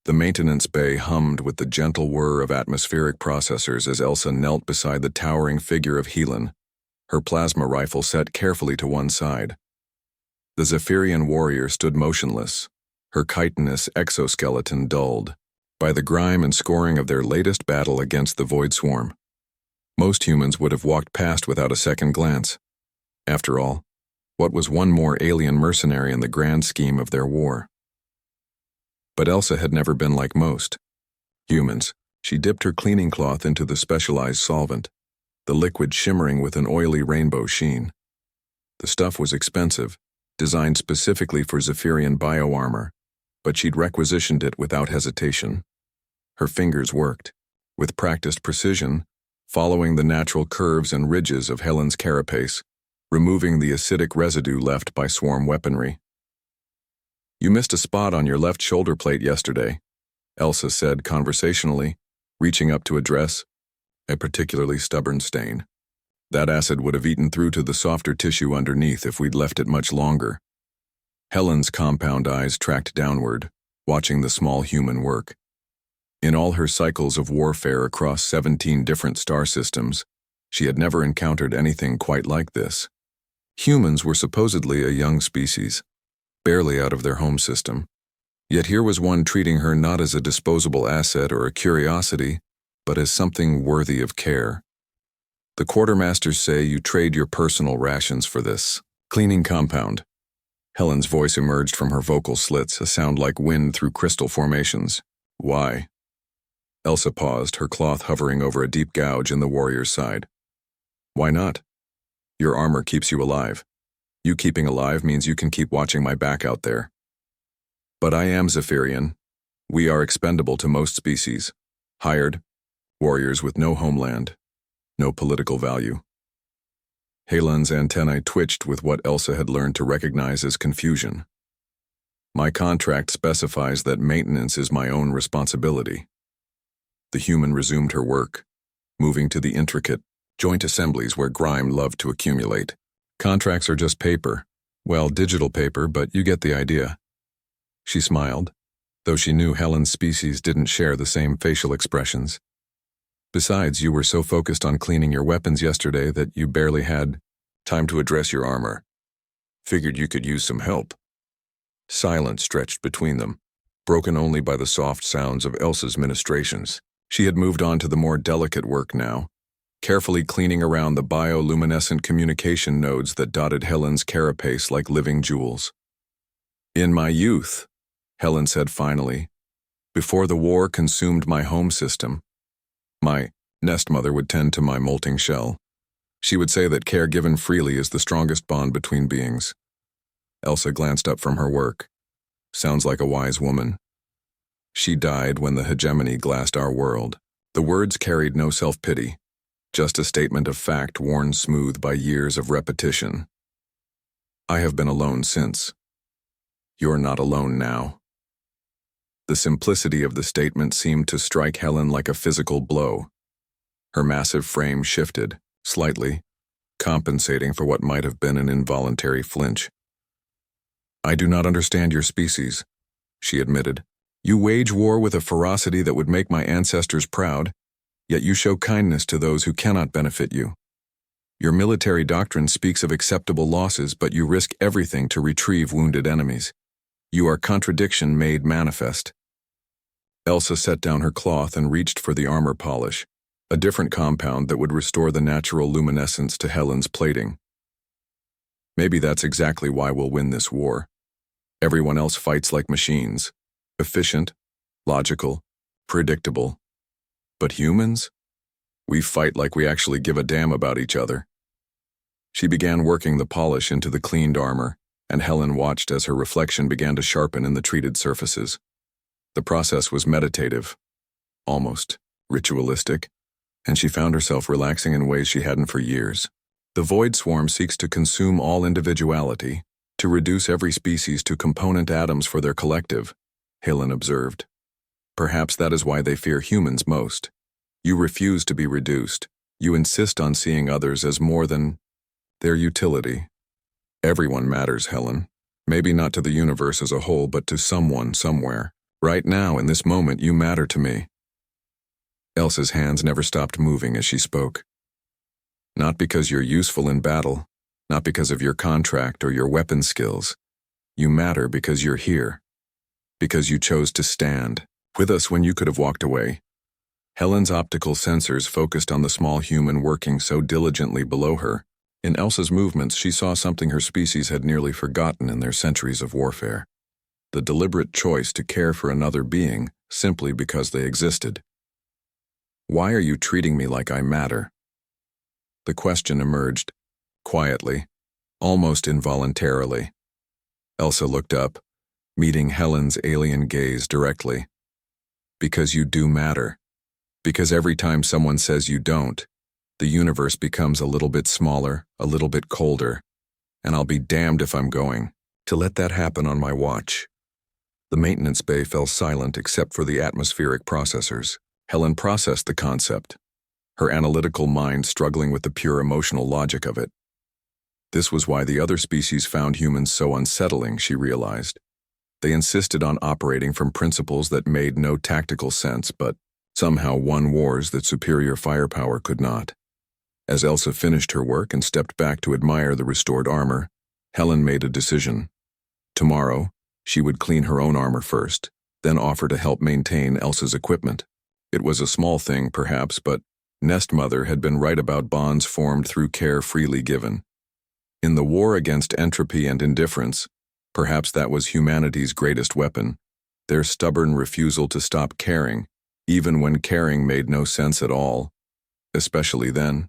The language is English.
The maintenance bay hummed with the gentle whir of atmospheric processors as Elsa knelt beside the towering figure of Helen, her plasma rifle set carefully to one side. The Zephyrian warrior stood motionless, her chitinous exoskeleton dulled by the grime and scoring of their latest battle against the Void Swarm. Most humans would have walked past without a second glance. After all, what was one more alien mercenary in the grand scheme of their war? But Elsa had never been like most humans. She dipped her cleaning cloth into the specialized solvent, the liquid shimmering with an oily rainbow sheen. The stuff was expensive, designed specifically for Zephyrian bioarmor, but she'd requisitioned it without hesitation. Her fingers worked, with practiced precision, following the natural curves and ridges of Helen's carapace, removing the acidic residue left by swarm weaponry. "You missed a spot on your left shoulder plate yesterday," Elsa said conversationally, reaching up to address a particularly stubborn stain. "That acid would have eaten through to the softer tissue underneath if we'd left it much longer." Helen's compound eyes tracked downward, watching the small human work. In all her cycles of warfare across 17 different star systems, she had never encountered anything quite like this. Humans were supposedly a young species, barely out of their home system. Yet here was one treating her not as a disposable asset or a curiosity, but as something worthy of care. "The quartermasters say you trade your personal rations for this cleaning compound." Helen's voice emerged from her vocal slits, a sound like wind through crystal formations. "Why?" Elsa paused, her cloth hovering over a deep gouge in the warrior's side. "Why not? Your armor keeps you alive. You keeping alive means you can keep watching my back out there." "But I am Zephyrian. We are expendable to most species. Hired, warriors with no homeland, no political value." Helen's antennae twitched with what Elsa had learned to recognize as confusion. "My contract specifies that maintenance is my own responsibility." The human resumed her work, moving to the intricate, joint assemblies where grime loved to accumulate. "Contracts are just paper. Well, digital paper, but you get the idea." She smiled, though she knew Helen's species didn't share the same facial expressions. "Besides, you were so focused on cleaning your weapons yesterday that you barely had time to address your armor. Figured you could use some help." Silence stretched between them, broken only by the soft sounds of Elsa's ministrations. She had moved on to the more delicate work now, carefully cleaning around the bioluminescent communication nodes that dotted Helen's carapace like living jewels. "In my youth," Helen said finally, "before the war consumed my home system, my nest mother would tend to my molting shell. She would say that care given freely is the strongest bond between beings." Elsa glanced up from her work. "Sounds like a wise woman." "She died when the hegemony glassed our world." The words carried no self-pity, just a statement of fact worn smooth by years of repetition. "I have been alone since. You're not alone now." The simplicity of the statement seemed to strike Helen like a physical blow. Her massive frame shifted, slightly, compensating for what might have been an involuntary flinch. "I do not understand your species," she admitted. "You wage war with a ferocity that would make my ancestors proud, yet you show kindness to those who cannot benefit you. Your military doctrine speaks of acceptable losses, but you risk everything to retrieve wounded enemies. You are contradiction made manifest." Elsa set down her cloth and reached for the armor polish, a different compound that would restore the natural luminescence to Helen's plating. "Maybe that's exactly why we'll win this war. Everyone else fights like machines, efficient, logical, predictable. But humans? We fight like we actually give a damn about each other." She began working the polish into the cleaned armor, and Helen watched as her reflection began to sharpen in the treated surfaces. The process was meditative, almost ritualistic, and she found herself relaxing in ways she hadn't for years. The Void Swarm seeks to consume all individuality, to reduce every species to component atoms for their collective, Helen observed. Perhaps that is why they fear humans most. You refuse to be reduced. You insist on seeing others as more than their utility. Everyone matters, Helen. Maybe not to the universe as a whole, but to someone somewhere. Right now, in this moment, you matter to me. Elsa's hands never stopped moving as she spoke. Not because you're useful in battle, not because of your contract or your weapon skills. You matter because you're here. Because you chose to stand with us when you could have walked away. Helen's optical sensors focused on the small human working so diligently below her. In Elsa's movements, she saw something her species had nearly forgotten in their centuries of warfare. The deliberate choice to care for another being simply because they existed. Why are you treating me like I matter? The question emerged, quietly, almost involuntarily. Elsa looked up, meeting Helen's alien gaze directly. Because you do matter. Because every time someone says you don't, the universe becomes a little bit smaller, a little bit colder, and I'll be damned if I'm going to let that happen on my watch. The maintenance bay fell silent except for the atmospheric processors. Helen processed the concept, her analytical mind struggling with the pure emotional logic of it. This was why the other species found humans so unsettling, she realized. They insisted on operating from principles that made no tactical sense, but somehow won wars that superior firepower could not. As Elsa finished her work and stepped back to admire the restored armor, Helen made a decision. Tomorrow, she would clean her own armor first, then offer to help maintain Elsa's equipment. It was a small thing, perhaps, but Nest Mother had been right about bonds formed through care freely given. In the war against entropy and indifference, perhaps that was humanity's greatest weapon, their stubborn refusal to stop caring, even when caring made no sense at all, especially then.